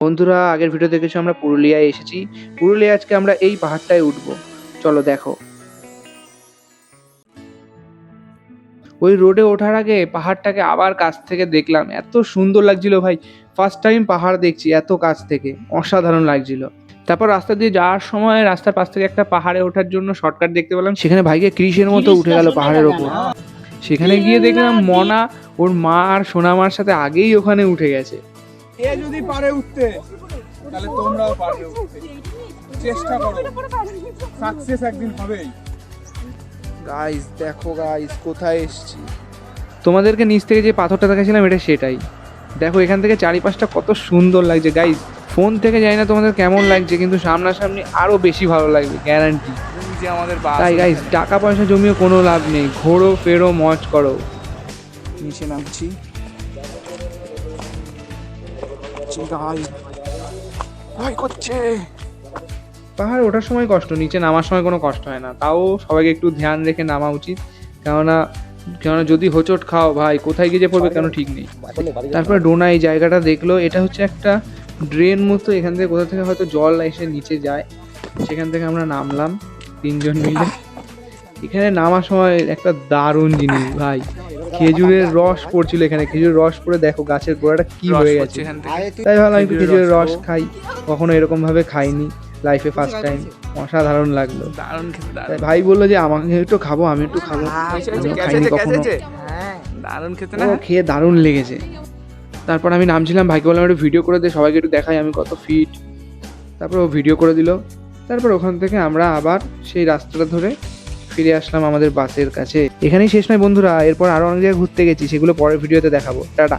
বন্ধুরা, আগের ভিডিও দেখেছো আমরা পুরুলিয়ায় এসেছি। পুরুলিয়ায় আজকে আমরা এই পাহাড়টায় উঠবো, চলো দেখো। ওই রোডে ওঠার আগে পাহাড়টাকে আবার কাছ থেকে দেখলাম, এত সুন্দর লাগছিল ভাই। ফার্স্ট টাইম পাহাড় দেখছি এত কাছ থেকে, অসাধারণ লাগছিল। তারপর রাস্তা দিয়ে যাওয়ার সময় রাস্তার পাশ থেকে একটা পাহাড়ে ওঠার জন্য শর্টকাট দেখতে পেলাম, সেখানে ভাইকে ক্রিসের মতো উঠে গেল পাহাড়ের ওপর। সেখানে গিয়ে দেখলাম মনা ওর মা আর সোনামার সাথে আগেই ওখানে উঠে গেছে। এ যদি পারে উঠতে তাহলে তোমরাও পারবে উঠতে, চেষ্টা করো, সাকসেস একদিন হবেই। গাইস দেখো গাইস কোথায় এসেছি। তোমাদেরকে নিচ থেকে যে পাথরটা দেখাছিলাম এটা সেটাই। দেখো এখান থেকে চারিপাশটা কত সুন্দর লাগছে গাইস। ফোন থেকে জানি না তোমাদের কেমন লাগছে, কিন্তু সামনাসামনি আরো বেশি ভালো লাগবে গ্যারান্টি। যে আমাদের তাই গাইস টাকা পয়সা জমিয়ে কোনো লাভ নেই, ঘোরো ফেরো মজ করো। নিচে নামছি। ভয় করছে। পাহাড় ওঠার সময় কষ্ট, নিচে নামার সময় কোনো কষ্ট হয় না। তাও সবাইকে একটু ধ্যান রেখে নামা উচিত, কেননা যদি হোঁচট খাও ভাই কোথায় গিয়ে যে পড়বে কেন ঠিক নেই। তারপরে ডোনা এই জায়গাটা দেখলো, এটা হচ্ছে একটা ড্রেন মতো, এখান থেকে কোথা থেকে হয়তো জল এসে নিচে যায়। সেখান থেকে আমরা নামলাম তিনজন মিলে। এখানে নামার সময় একটা দারুণ জিনিস ভাই, খেজুরের রস পড়ছিল এখানে। খেজুরের রস পড়ে দেখো গাছের গোড়াটা কি হয়ে গেছে। তাই ভাবলাম একটু খেজুরের রস খাই, কখনো এরকম ভাবে খাইনি লাইফে, ফার্স্ট টাইম। অসাধারণ লাগলো। দারুণ খেতে, তাই ভাই বললো যে আমাকে একটু খাবো, আমি একটু খাবো। আমিও খাইনি কখনো। দারুণ খেতে ও খেয়ে দারুণ লেগেছে। তারপর আমি নামছিলাম, ভাইকে বললাম একটু ভিডিও করে দে, সবাইকে একটু দেখাই আমি কত ফিট। তারপর ও ভিডিও করে দিল। তারপর ওখান থেকে আমরা আবার সেই রাস্তাটা ধরে ফিরে আসলাম আমাদের বাসের কাছে। এখানেই শেষ নয় বন্ধুরা, এরপর আরো অনেক জায়গায় ঘুরতে গেছি, সেগুলো পরের ভিডিওতে দেখাবো। টাটা।